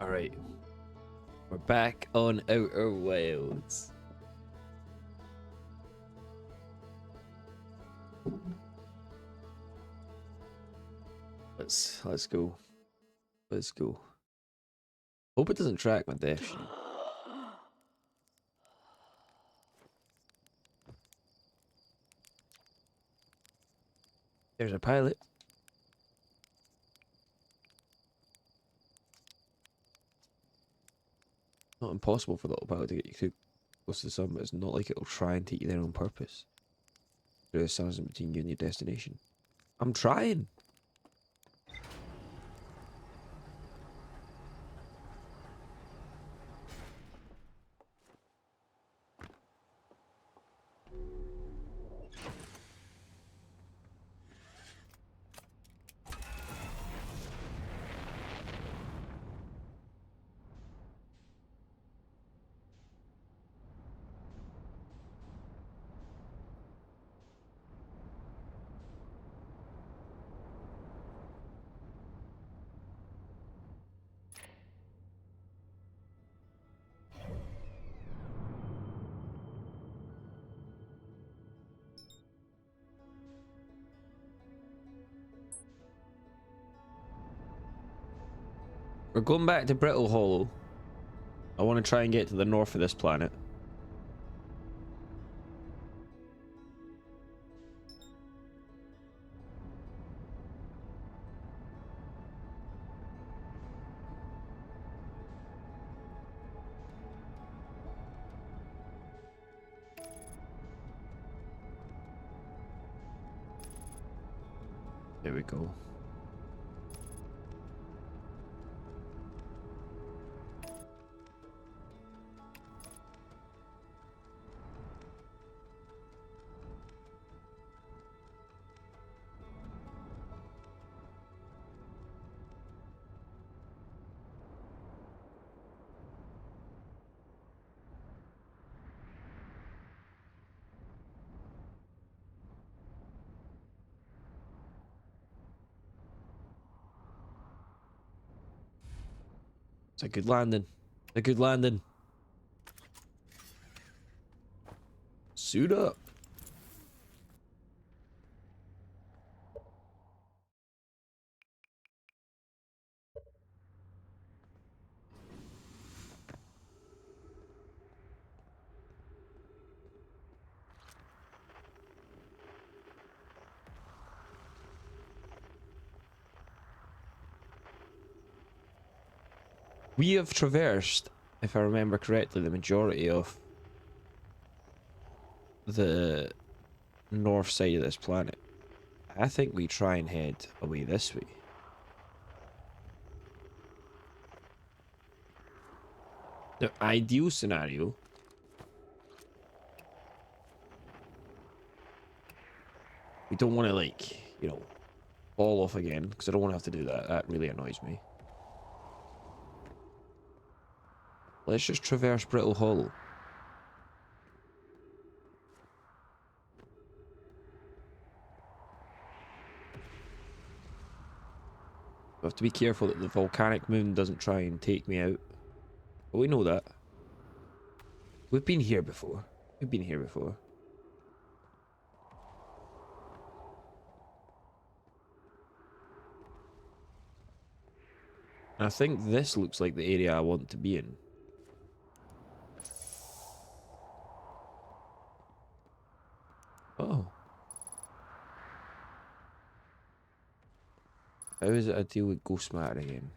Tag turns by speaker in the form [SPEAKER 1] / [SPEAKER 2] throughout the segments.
[SPEAKER 1] Alright. We're back on Outer Wilds. Let's go. Let's go. Hope it doesn't track my death sheet. There's a pilot. Not impossible for the autopilot to get you too close to the sun, but it's not like it'll try and take you there on purpose. The sun isn't between you and your destination. I'm trying. We're going back to Brittle Hollow. I want to try and get to the north of this planet. There we go. It's a good landing. A good landing. Suit up. We have traversed, if I remember correctly, the majority of the north side of this planet. I think we try and head away this way. The ideal scenario. We don't want to, like, you know, fall off again, because I don't want to have to do that. That really annoys me. Let's just traverse Brittle Hollow. I have to be careful that the volcanic moon doesn't try and take me out. But we know that. We've been here before. We've been here before. And I think this looks like the area I want to be in. Oh. How is it I deal with ghost matter again?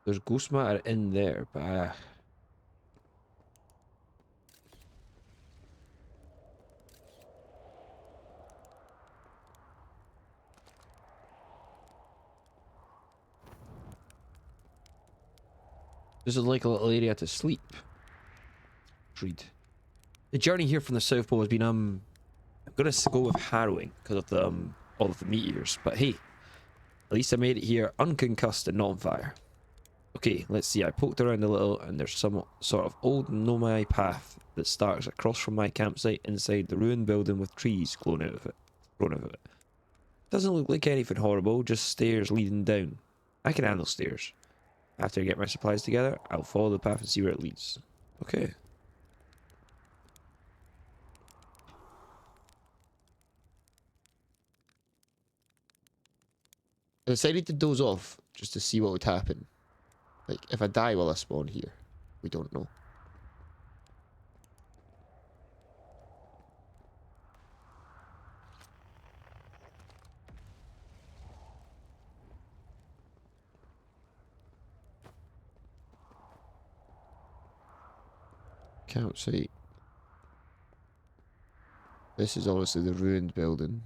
[SPEAKER 1] There's ghost matter in there, but this is like a little area to sleep. Read. The journey here from the South Pole has been I'm gonna go with harrowing because of the all of the meteors, but hey, At least I made it here unconcussed and not on fire. Okay, let's see. I poked around a little and there's some sort of old nomai path that starts across from my campsite inside the ruined building with trees grown out of it. Doesn't look like anything horrible, just stairs leading down. I can handle stairs. After I get my supplies together, I'll follow the path and see where it leads. Okay. I decided to doze off just to see what would happen. Like, if I die while I spawn here, we don't know. Campsite. This is obviously the ruined building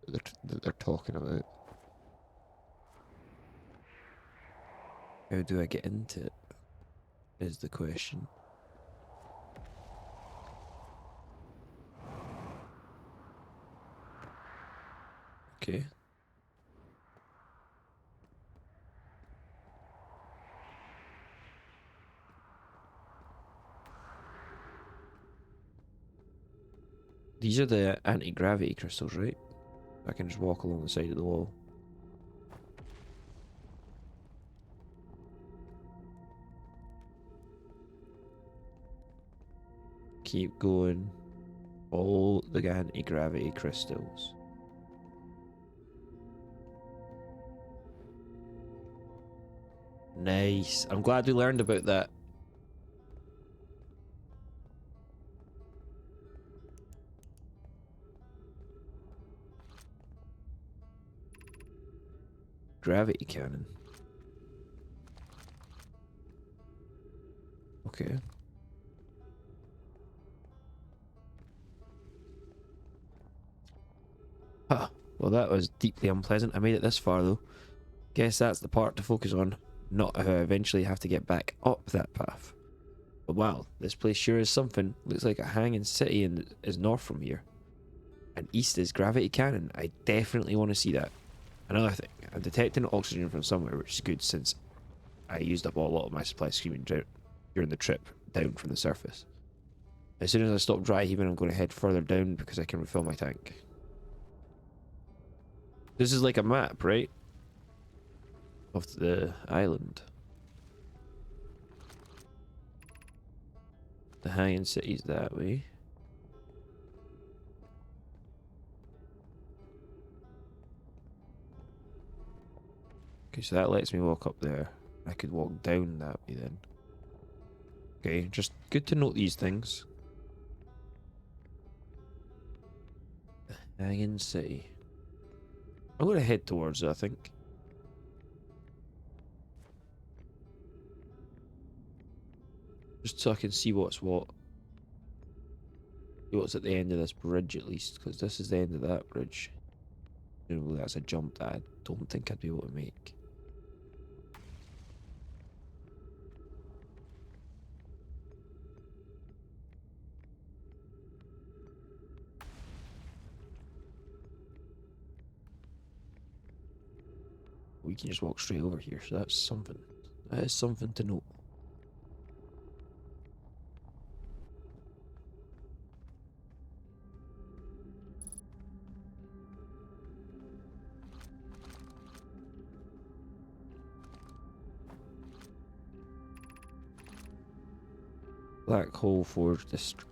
[SPEAKER 1] that they're talking about. How do I get into it? Is the question. Okay. These are the anti-gravity crystals, right? I can just walk along the side of the wall. Keep going. All the anti-gravity crystals. Nice. I'm glad we learned about that. Gravity cannon. Okay. Huh. Well, that was deeply unpleasant. I made it this far, though. Guess that's the part to focus on, not how I eventually have to get back up that path. But wow, this place sure is something. Looks like a hanging city and is north from here. And east is Gravity Cannon. I definitely want to see that. Another thing, I'm detecting oxygen from somewhere, which is good since I used up a lot of my supply screaming during the trip down from the surface. As soon as I stop dry heaving, I'm going to head further down because I can refill my tank. This is like a map, right? Of the island. The hanging city's that way. Okay, so that lets me walk up there. I could walk down that way then. Okay, just good to note these things. The hanging city. I'm gonna head towards it, I think. Just so I can see what's what. See what's at the end of this bridge at least, because this is the end of that bridge. Presumably that's a jump that I don't think I'd be able to make. We can just walk straight over here, so that's something. That is something to note. Black Hole Forge District.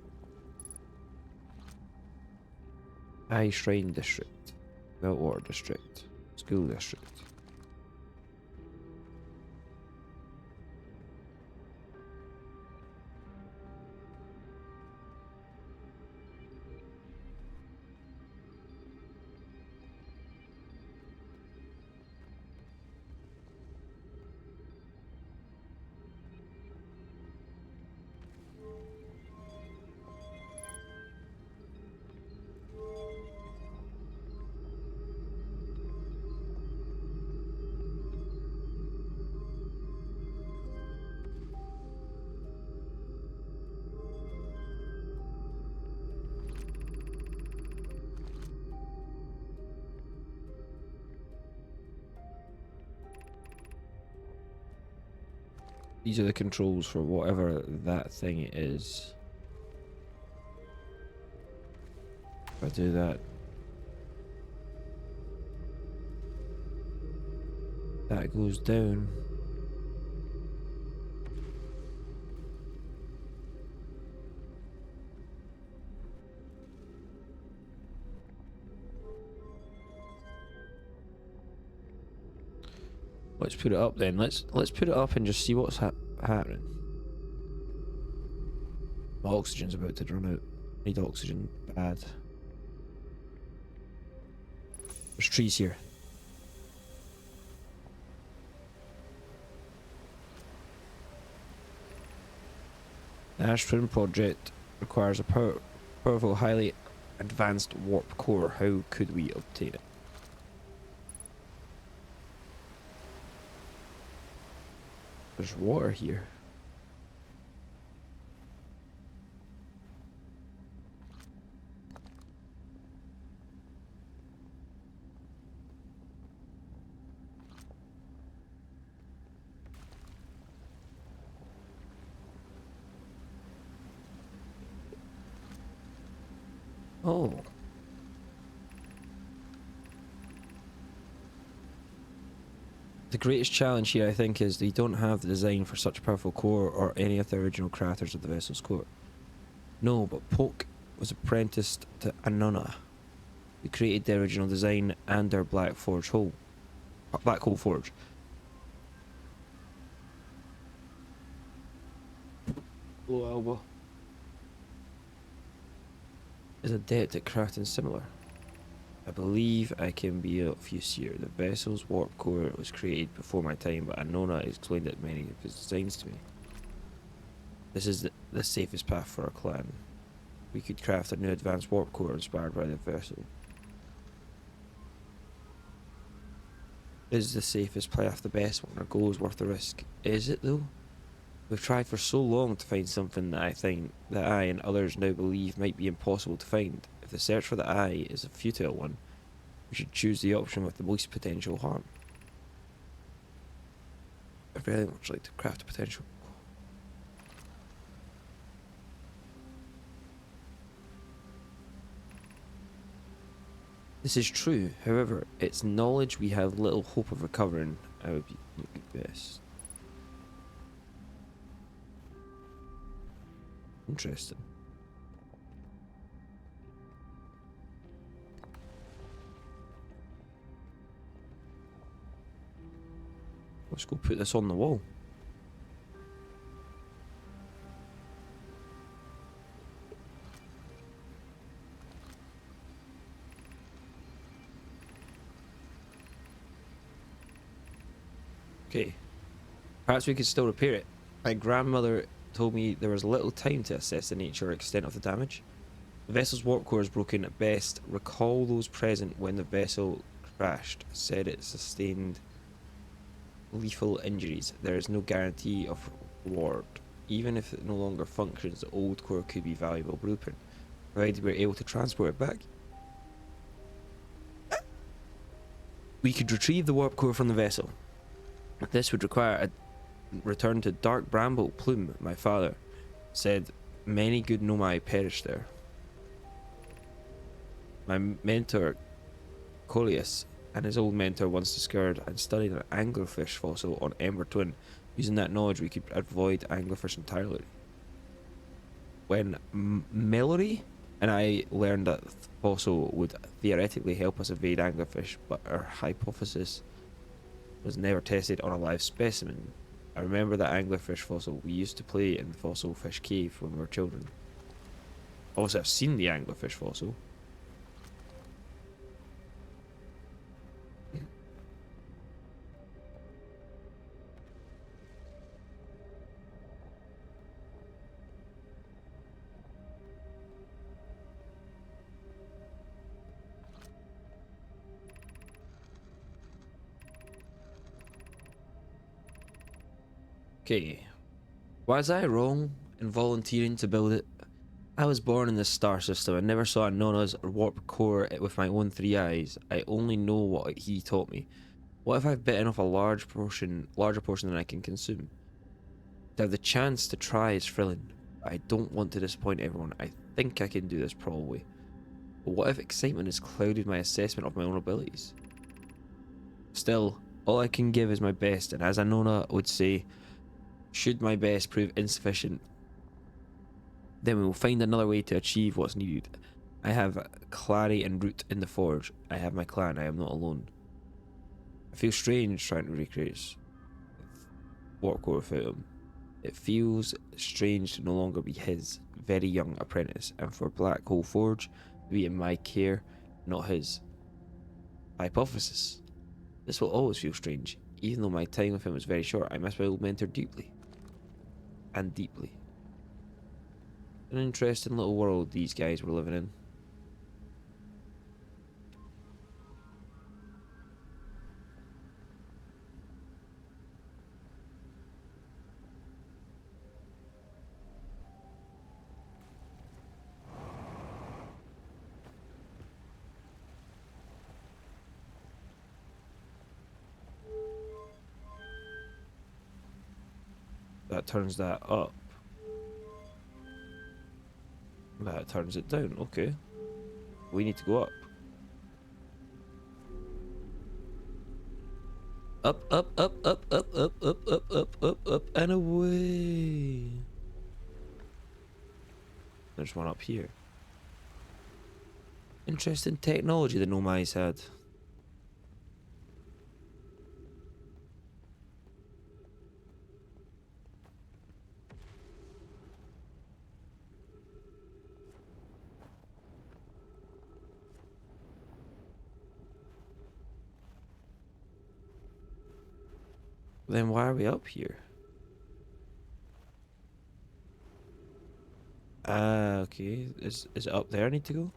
[SPEAKER 1] High Shrine District. Meltwater District. School District. These are the controls for whatever that thing is. If I do that, that goes down. Let's put it up then. Let's put it up and just see what's happening. My oxygen's about to run out. Need oxygen bad. There's trees here. The Ash Twin project requires a powerful, highly advanced warp core. How could we obtain it? There's water here. Oh. The greatest challenge here, I think, is they don't have the design for such a powerful core or any of the original creators of the vessel's core. No, but Poke was apprenticed to Anona, who created the original design and their Black Hole Forge. Oh, elbow. Is adept at crafting similar. I believe I can be of use here. The vessel's warp core was created before my time, but Anona explained it many of his designs to me. This is the safest path for our clan. We could craft a new advanced warp core inspired by the vessel. Is the safest path the best one? Our goal is worth the risk. Is it though? We've tried for so long to find something that I and others now believe might be impossible to find. If the search for the eye is a futile one, we should choose the option with the least potential harm. I'd very much like to craft a potential. This is true, however, it's knowledge we have little hope of recovering. I would be best. Interesting. Let's go put this on the wall. Okay. Perhaps we could still repair it. My grandmother told me there was little time to assess the nature or extent of the damage. The vessel's warp core is broken at best. Recall those present when the vessel crashed said it sustained lethal injuries. There is no guarantee of reward. Even if it no longer functions, the old core could be valuable blueprint, provided we're able to transport it back. We could retrieve the warp core from the vessel. This would require a return to Dark Bramble Plume. My father said many good Nomai perished there. My mentor Coleus and his old mentor once discovered and studied an anglerfish fossil on Ember Twin. Using that knowledge, we could avoid anglerfish entirely. When Mallory and I learned that the fossil would theoretically help us evade anglerfish, but our hypothesis was never tested on a live specimen. I remember that anglerfish fossil. We used to play in the fossil fish cave when we were children. Also, I've seen the anglerfish fossil. Okay, was I wrong in volunteering to build it? I was born in this star system. I never saw Nona's warp core with my own 3 eyes. I only know what he taught me. What if I've bitten off a larger portion than I can consume? To have the chance to try is thrilling. I don't want to disappoint everyone. I think I can do this probably. But what if excitement has clouded my assessment of my own abilities? Still, all I can give is my best, and as Anona would say, should my best prove insufficient, then we will find another way to achieve what's needed. I have Clary and Root in the forge. I have my clan. I am not alone. I feel strange trying to recreate Warcore without him. It feels strange to no longer be his very young apprentice, and for Black Hole Forge to be in my care, not his. Hypothesis. This will always feel strange. Even though my time with him was very short, I miss my old mentor deeply. And deeply. An interesting little world these guys were living in. That turns that up. That turns it down. Okay. We need to go up. Up, up, up, up, up, up, up, up, up, up, up, and away. There's one up here. Interesting technology the Nomais had. Then why are we up here? Ah, okay. Is it up there I need to go?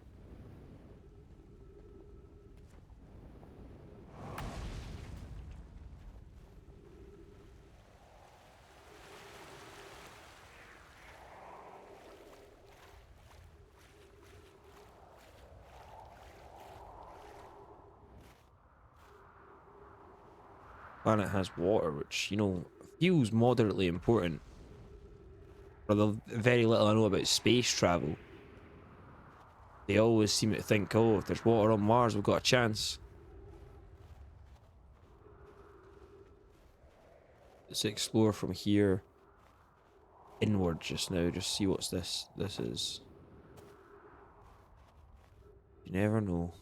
[SPEAKER 1] Planet has water, which, you know, feels moderately important. For the very little I know about space travel. They always seem to think, oh, if there's water on Mars, we've got a chance. Let's explore from here inward just now, just see what's this is. You never know.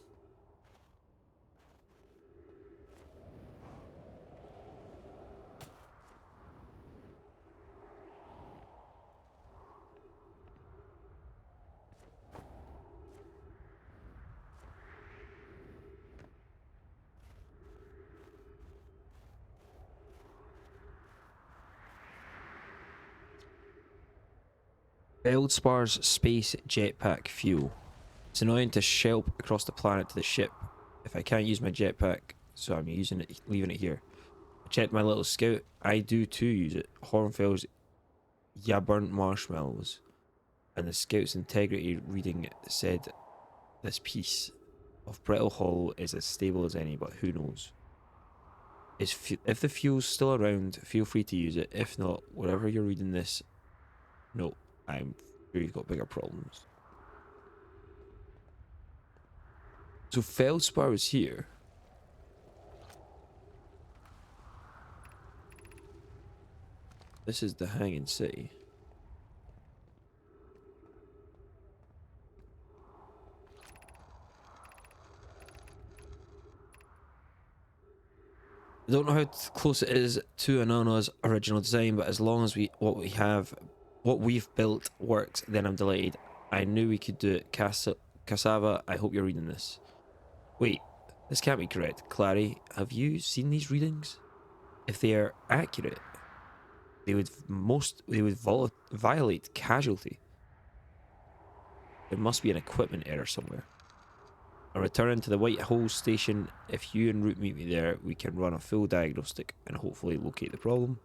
[SPEAKER 1] Feldspar's space jetpack fuel. It's annoying to shelp across the planet to the ship if I can't use my jetpack, so I'm using it, leaving it here. I checked my little scout. I do too use it. Hornfell's ya burnt marshmallows. And the scout's integrity reading said this piece of Brittle Hollow is as stable as any, but who knows. If the fuel's still around, feel free to use it. If not, wherever you're reading this, no, I'm sure you've got bigger problems. So Feldspar is here. This is the Hanging City. I don't know how close it is to Anona's original design, but as long as what we've built works, then I'm delighted. I knew we could do it. Cassava, I hope you're reading this. Wait, this can't be correct. Clary, have you seen these readings? If they are accurate, they would violate casualty. There must be an equipment error somewhere. I'm returning to the White Hole station. If you and Root meet me there, we can run a full diagnostic and hopefully locate the problem.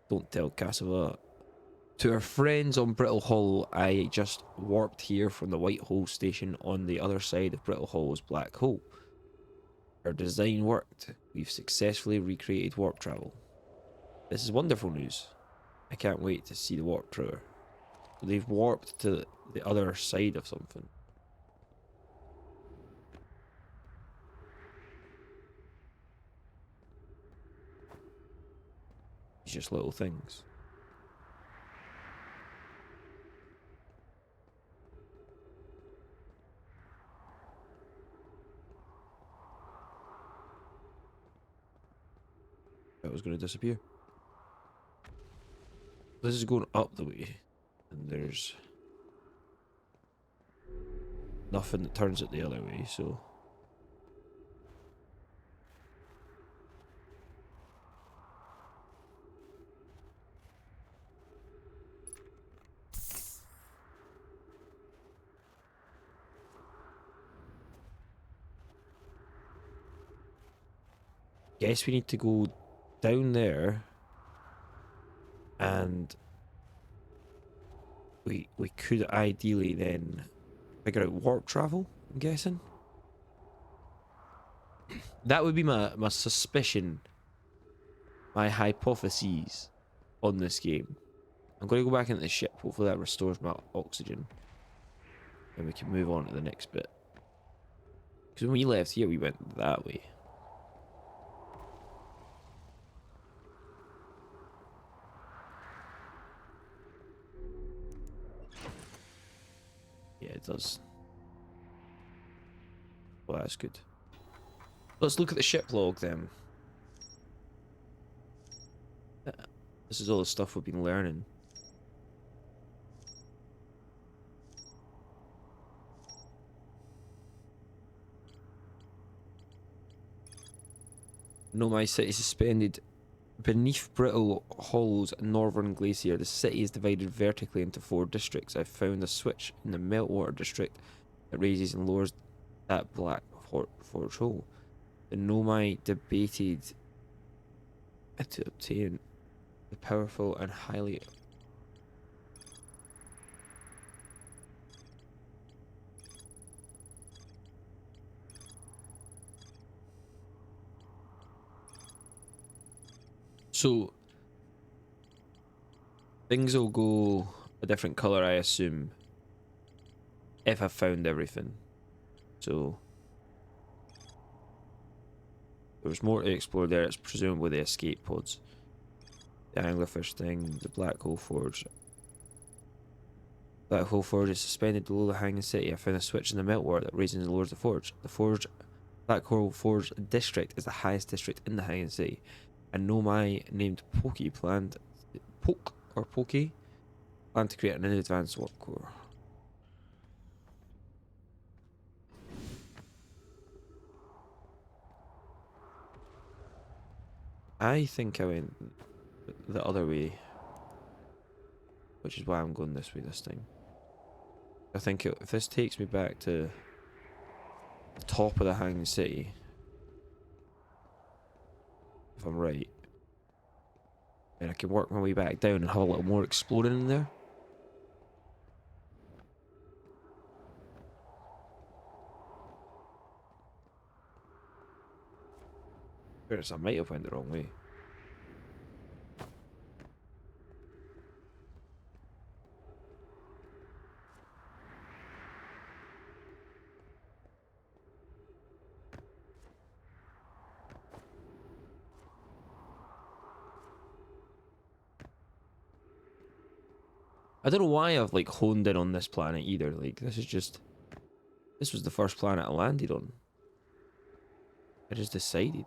[SPEAKER 1] Don't tell Cassava. To our friends on Brittle Hollow, I just warped here from the White Hole station on the other side of Brittle Hollow's black hole. Our design worked. We've successfully recreated warp travel. This is wonderful news. I can't wait to see the warp tower. They've warped to the other side of something. It's just little things. That was going to disappear. This is going up the way, and there's nothing that turns it the other way, so... Guess we need to go down there, and we could ideally then figure out warp travel, I'm guessing. That would be my suspicion, my hypotheses on this game. I'm going to go back into the ship, hopefully that restores my oxygen, and we can move on to the next bit. Because when we left here, we went that way. Yeah, it does. Well, that's good. Let's look at the ship log then. This is all the stuff we've been learning. Nomai City suspended beneath Brittle Hollow's northern glacier. The city is divided vertically into 4 districts. I've found a switch in the Meltwater district that raises and lowers that black forge hole. The Nomai debated to obtain the powerful and highly... So, things will go a different colour, I assume, if I've found everything. So, there's more to explore there. It's presumably the escape pods. The anglerfish thing, the black hole forge. Black hole forge is suspended below the hanging city. I found a switch in the meltwater that raises and lowers the forge. The Black Hole Forge district is the highest district in the hanging city. And Nomai named Pokey planned to create an advanced warp core. I think I went the other way, which is why I'm going this way this time. I think if this takes me back to the top of the hanging city, if I'm right, and I can work my way back down and have a little more exploring in there. Whereas I might have went the wrong way. I don't know why I've like honed in on this planet either. Like this was the first planet I landed on. I just decided.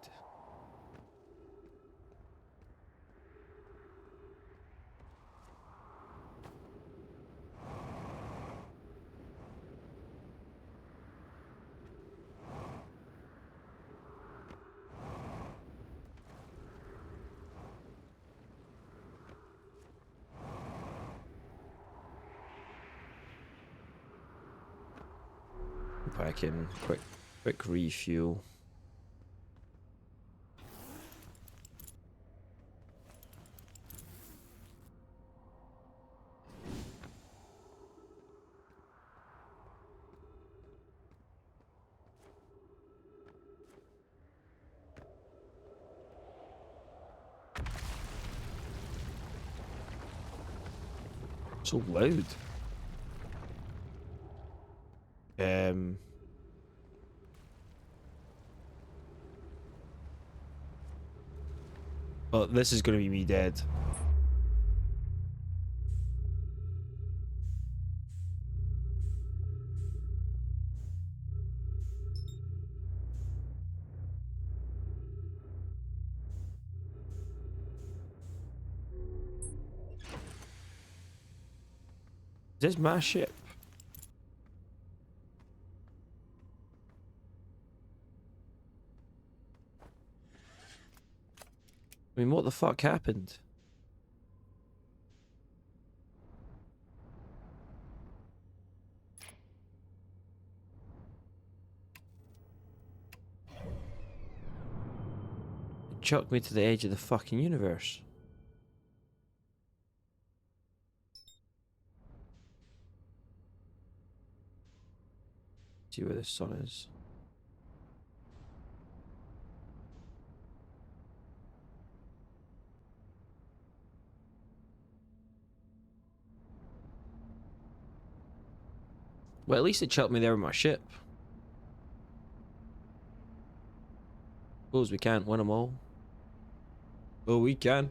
[SPEAKER 1] Back in, quick refuel. So loud. Well, this is going to be me dead. Is this my ship? I mean, what the fuck happened? It chucked me to the edge of the fucking universe. See where the sun is. Well, at least it chucked me there with my ship. Suppose we can't win them all. Oh, we can.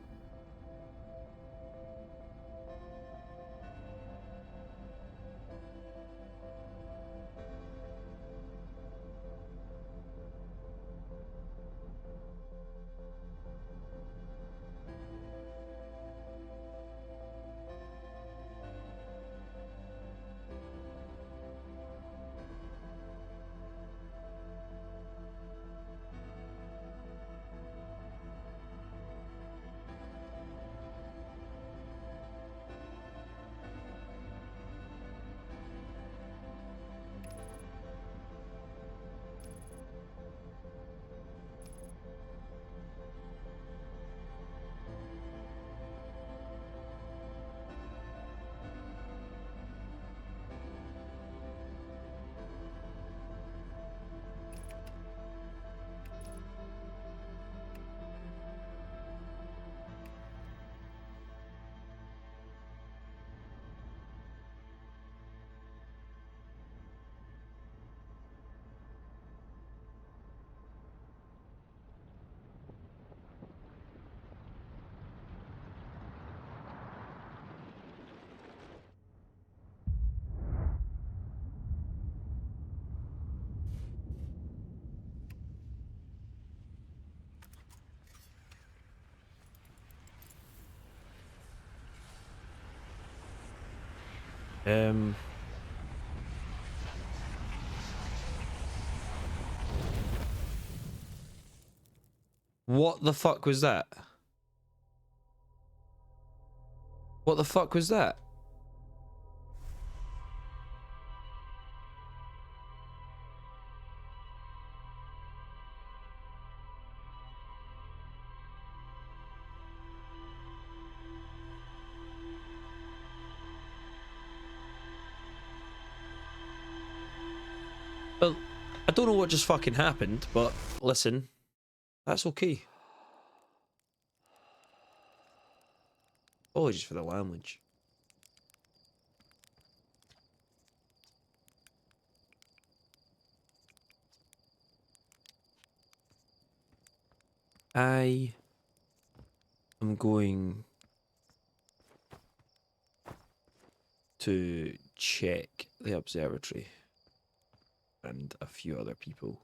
[SPEAKER 1] What the fuck was that? What the fuck was that? Well, I don't know what just fucking happened, but listen, that's okay. Apologies for the language. I am going to check the observatory and a few other people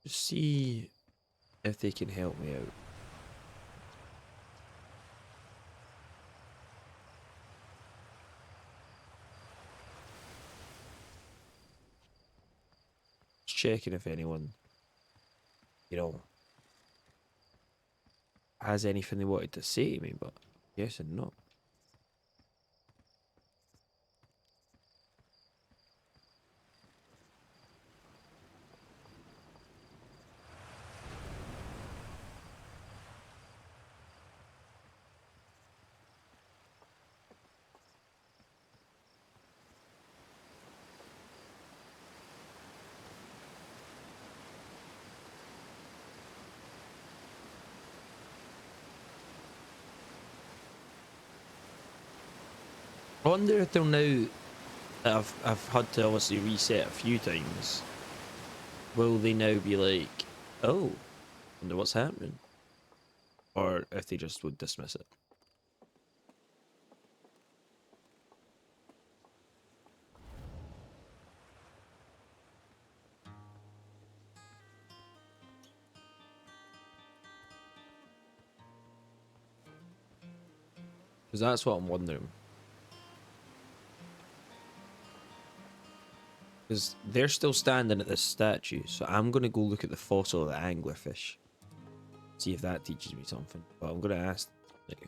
[SPEAKER 1] to see if they can help me out. Just checking if anyone, you know, has anything they wanted to say to me, but yes and no. I wonder if they'll now that I've had to obviously reset a few times, will they now be like, oh, wonder what's happening? Or if they just would dismiss it. Because that's what I'm wondering. Because they're still standing at this statue, so I'm going to go look at the fossil of the anglerfish. See if that teaches me something. But I'm going to ask... Like,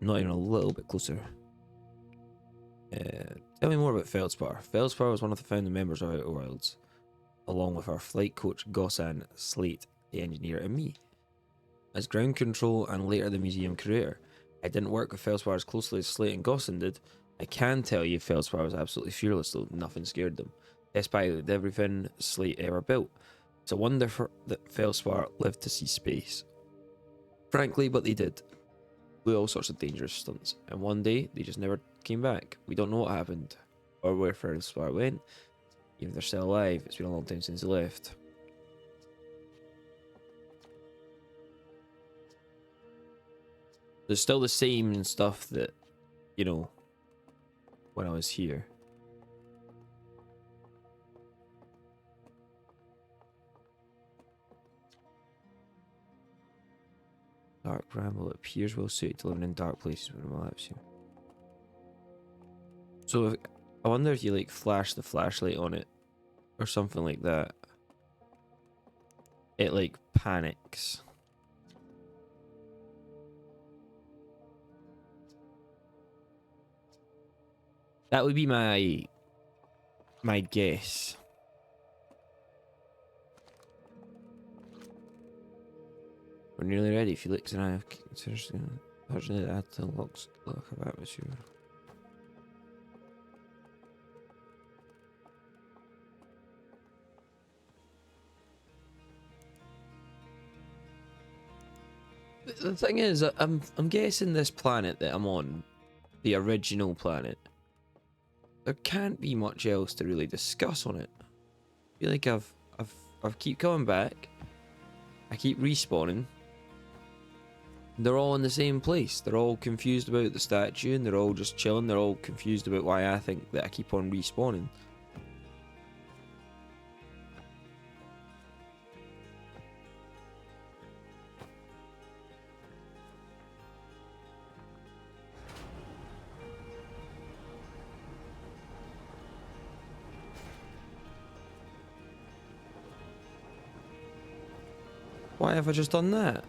[SPEAKER 1] not even a little bit closer. Tell me more about Feldspar. Feldspar was one of the founding members of Outer Worlds, along with our flight coach Gossan, Slate, the engineer, and me. As ground control and later the museum curator, I didn't work with Feldspar as closely as Slate and Gossan did. I can tell you Feldspar was absolutely fearless, though nothing scared them. They spied everything Slate ever built. It's a wonder that Feldspar lived to see space. Frankly, but they did. With all sorts of dangerous stunts. And one day, they just never came back. We don't know what happened, or where Feldspar went. Even if they're still alive, it's been a long time since they left. There's still the same stuff that, you know, when I was here. Dark Bramble, it appears well suited to living in dark places when it lives here. So if, I wonder if you like flash the flashlight on it or something like that, it like panics. That would be my guess. We're nearly ready. Felix and I have seriously largely add to the lock of atmosphere. The thing is, I'm guessing this planet that I'm on, the original planet, there can't be much else to really discuss on it. I feel like I've keep coming back. I keep respawning. They're all in the same place. They're all confused about the statue and they're all just chilling. They're all confused about why I think that I keep on respawning. Why have I just done that?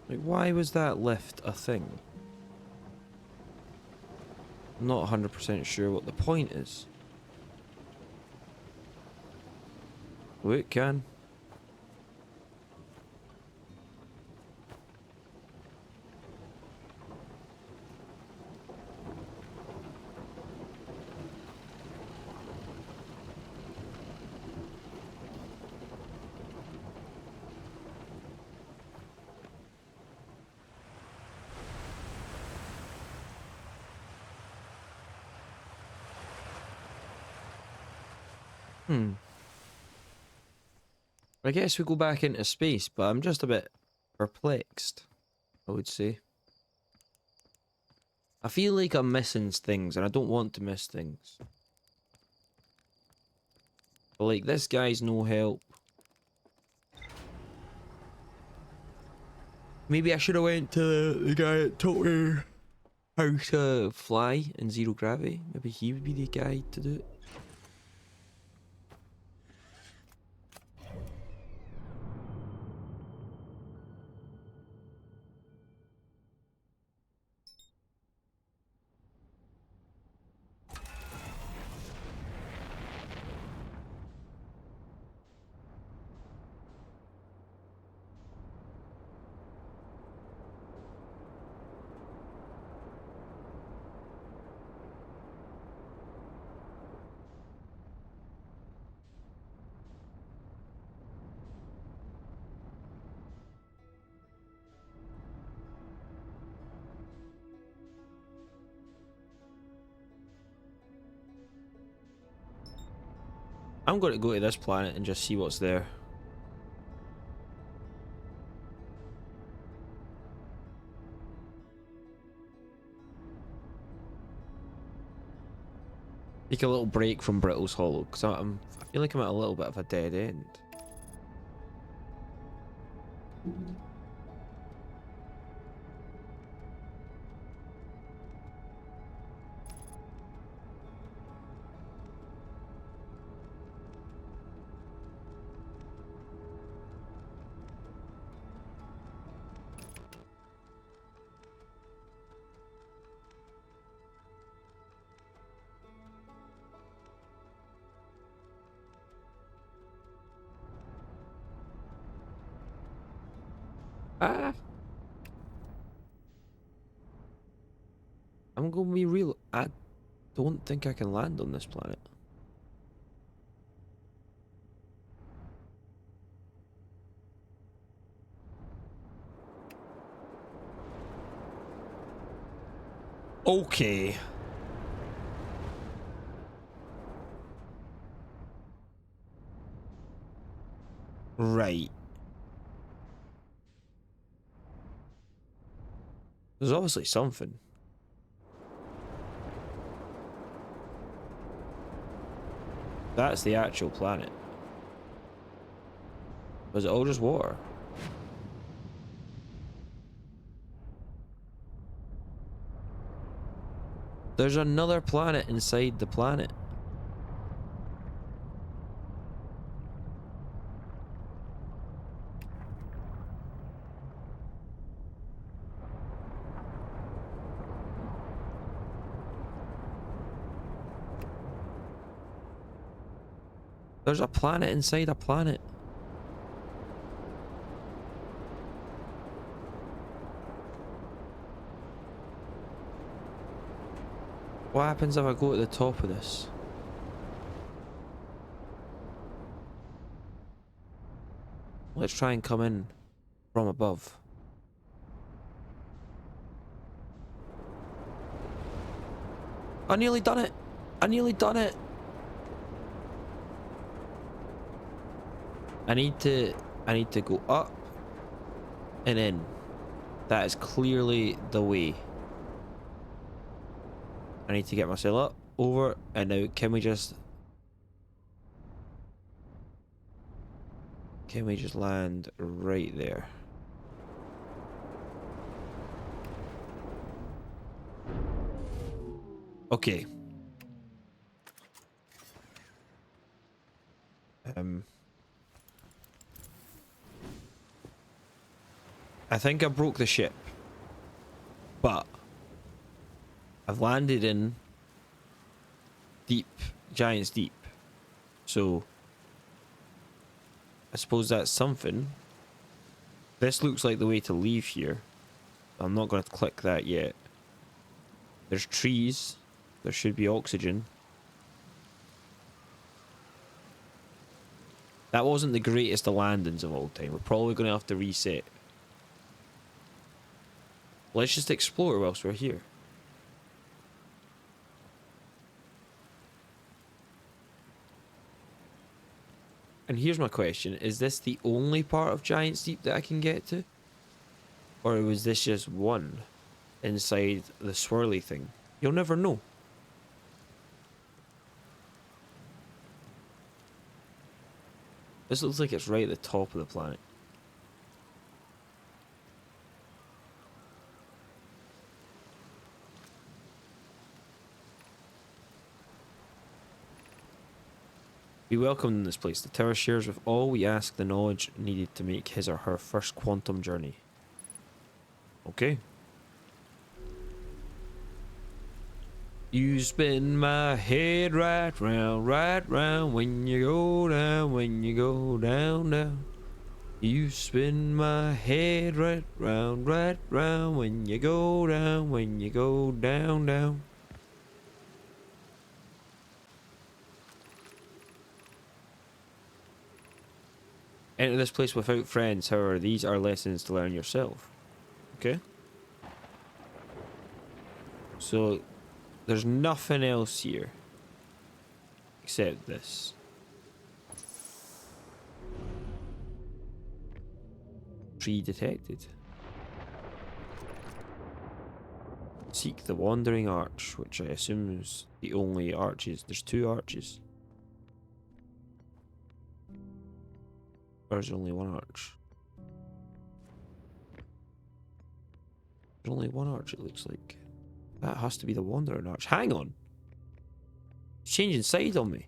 [SPEAKER 1] Like, why was that lift a thing? I'm not 100% sure what the point is. Oh, it can. I guess we go back into space, but I'm just a bit perplexed, I would say. I feel like I'm missing things, and I don't want to miss things. But like, this guy's no help. Maybe I should have went to the guy that taught me how to fly in zero gravity. Maybe he would be the guy to do it. I'm going to go to this planet and just see what's there. Take a little break from Brittle's Hollow, because I feel like I'm at a little bit of a dead end. Ah, I'm gonna be real. I don't think I can land on this planet. Okay. Right. There's obviously something. That's the actual planet. Was it all just water? There's another planet inside the planet. There's a planet inside a planet. What happens if I go to the top of this? Let's try and come in from above. I nearly done it. I nearly done it. I need to go up and in. That is clearly the way. I need to get myself up, over, and now can we just land right there? Okay. I think I broke the ship, but I've landed in deep, Giant's Deep, so I suppose that's something. This looks like the way to leave here. I'm not going to click that yet. There's trees. There should be oxygen. That wasn't the greatest of landings of all time. We're probably going to have to reset. Let's just explore whilst we're here. And here's my question. Is this the only part of Giant's Deep that I can get to? Or was this just one inside the swirly thing? You'll never know. This looks like it's right at the top of the planet. Be welcomed in this place. The tower shares with all we ask the knowledge needed to make his or her first quantum journey. Okay. You spin my head right round when you go down, down. You spin my head right round when you go down, down. Enter this place without friends, however, these are lessons to learn yourself. Okay? So, there's nothing else here except this. tree detected. Seek the Wandering Arch, which I assume is the only arches. There's 2 arches. Or is there only 1 arch? There's only 1 arch, it looks like. That has to be the Wandering Arch. Hang on! It's changing side on me.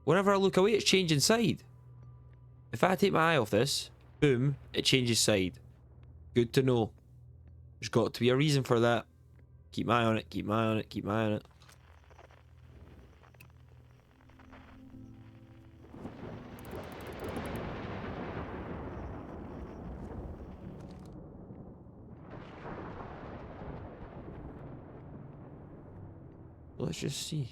[SPEAKER 1] Whenever I look away, it's changing side. If I take my eye off this, boom, it changes side. Good to know. There's got to be a reason for that. Keep my eye on it, keep my eye on it, keep my eye on it. Let's just see.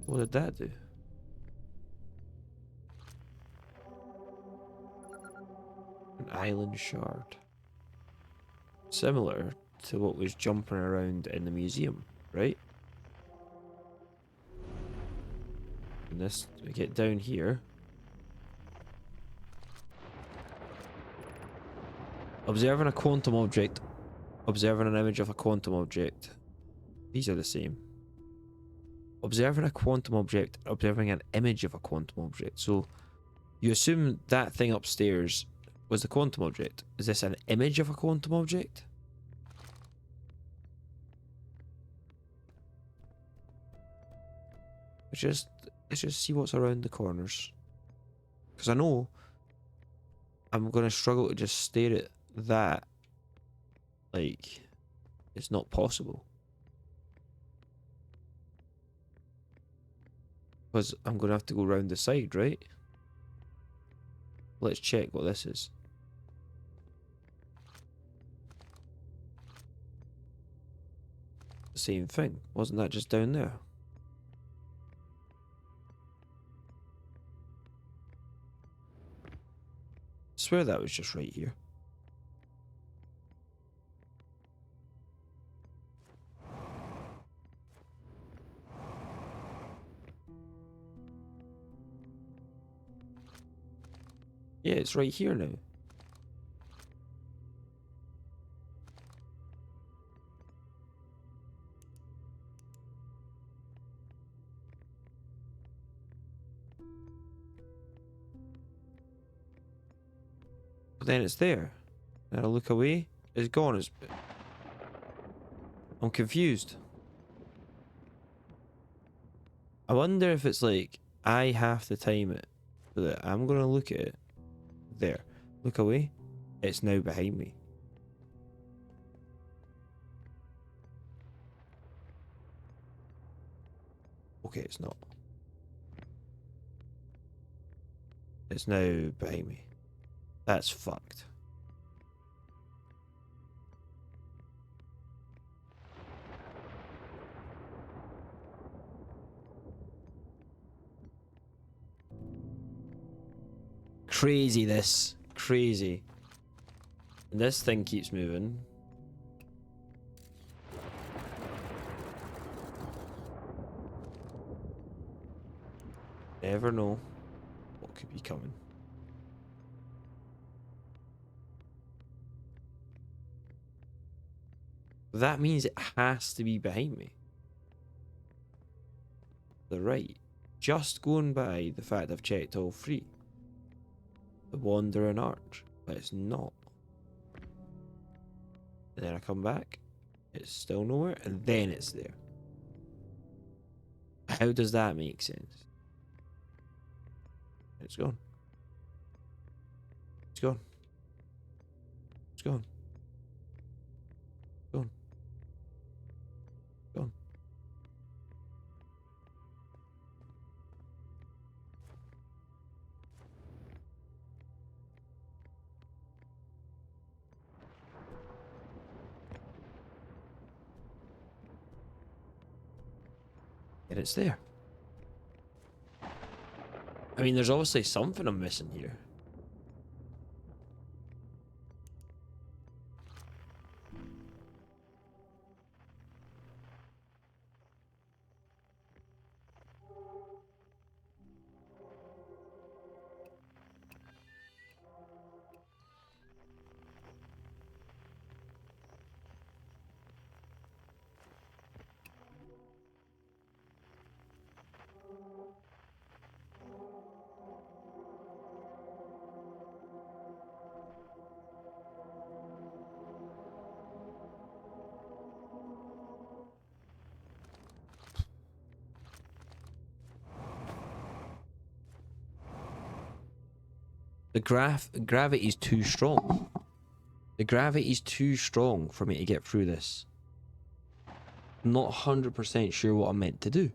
[SPEAKER 1] What did that do? An island shard. Similar to what was jumping around in the museum, right? And this, we get down here. Observing a quantum object. Observing an image of a quantum object. These are the same. Observing a quantum object. Observing an image of a quantum object. So, you assume that thing upstairs was the quantum object. Is this an image of a quantum object? Let's just see what's around the corners. Because I know I'm going to struggle to just stare at that. Like, it's not possible. Because I'm going to have to go round the side, right? Let's check what this is. Same thing. Wasn't that just down there? I swear that was just right here. Yeah, it's right here now. But then it's there. And I look away, it's gone. I'm confused. I wonder if it's like, I have to time it so that I'm going to look at it. There. Look away. It's now behind me. Okay, it's not. It's now behind me. That's fucked. Crazy this. Crazy. And this thing keeps moving. Never know what could be coming. That means it has to be behind me. The right. Just going by the fact I've checked all 3. The Wandering Arch. But it's not. And then I come back. It's still nowhere. And then it's there. How does that make sense? It's gone. It's gone. It's gone. It's gone. It's gone. And it's there. I mean, there's obviously something I'm missing here. The gravity's too strong. The gravity's too strong for me to get through this. I'm not 100% sure what I'm meant to do.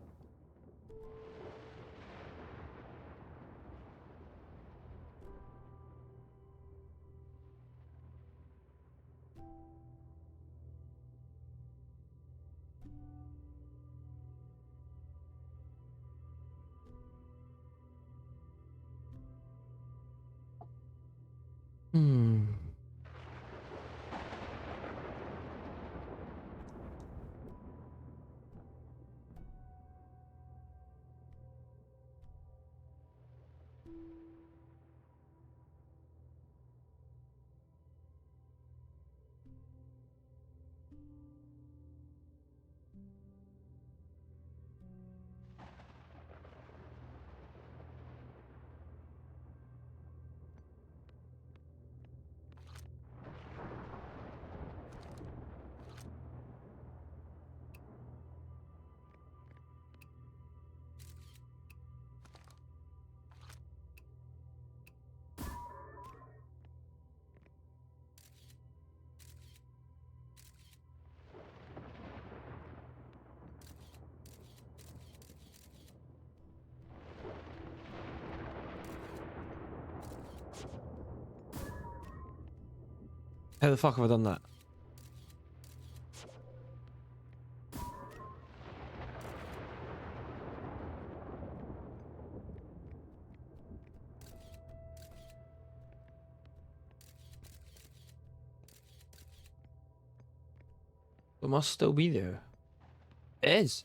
[SPEAKER 1] Hmm. How the fuck have I done that? It must still be there. It is.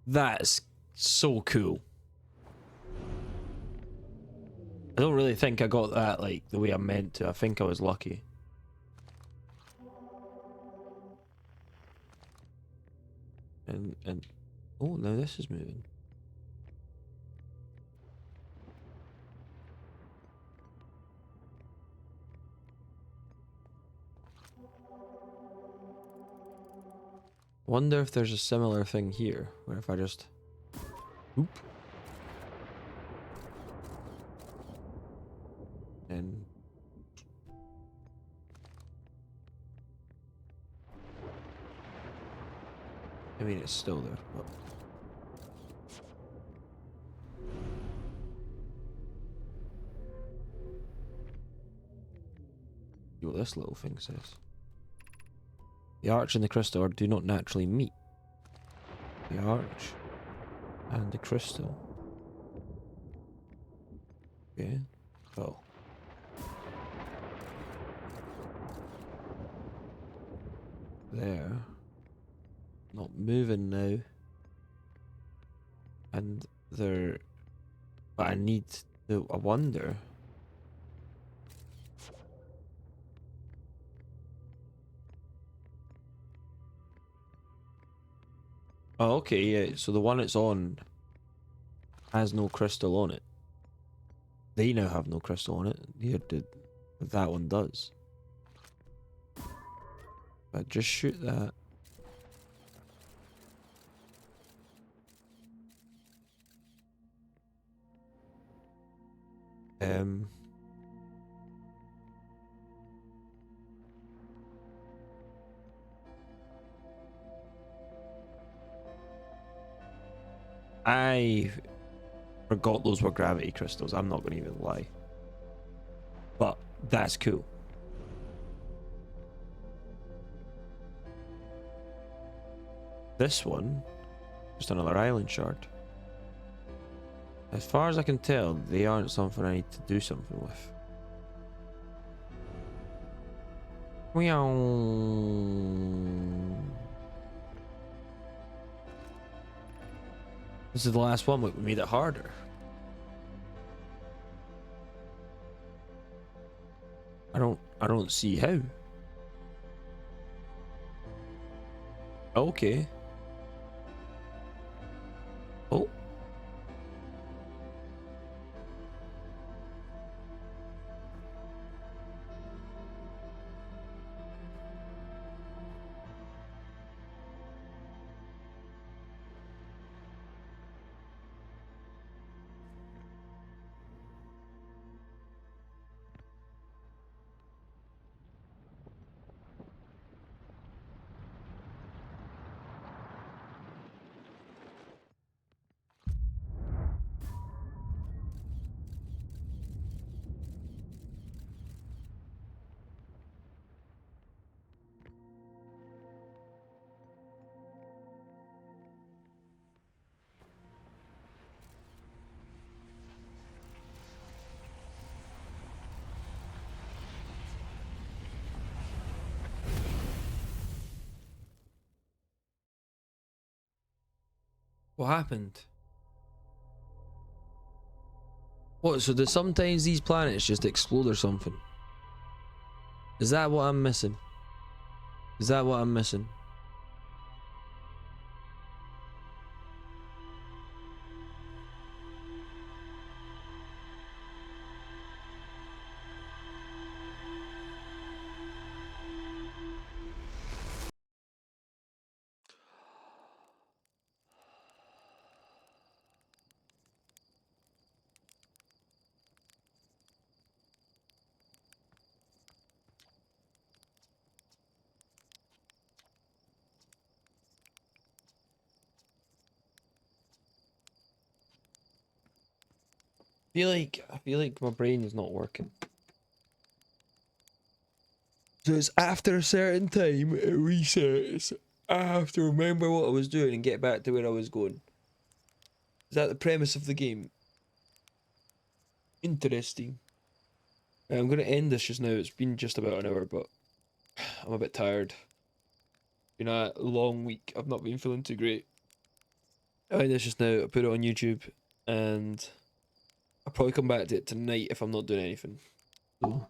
[SPEAKER 1] That's so cool. I don't really think I got that like the way I meant to. I think I was lucky. And oh, now this is moving. Wonder if there's a similar thing here, where if I just oop and I mean it's still there, but see what this little thing says. The arch and the crystal do not naturally meet. The arch and the crystal. Okay. Oh. There. Not moving now. And they're... But I need to... I wonder... Oh, okay, yeah. So the one it's on has no crystal on it. They now have no crystal on it. Here, that one does. But just shoot that. I forgot those were gravity crystals. I'm not going to even lie. But that's cool. This one, just another island shard. As far as I can tell, they aren't something I need to do something with. Meow. This is the last one. We made it harder. I don't see how. Okay. Oh. What happened? What, so do sometimes these planets just explode or something? Is that what I'm missing? Is that what I'm missing? I feel like my brain is not working. So it's after a certain time it resets. I have to remember what I was doing and get back to where I was going. Is that the premise of the game? Interesting. I'm gonna end this just now. It's been just about an hour, but I'm a bit tired. Been a long week. I've not been feeling too great. I end this just now. I put it on YouTube, and I'll probably come back to it tonight if I'm not doing anything. So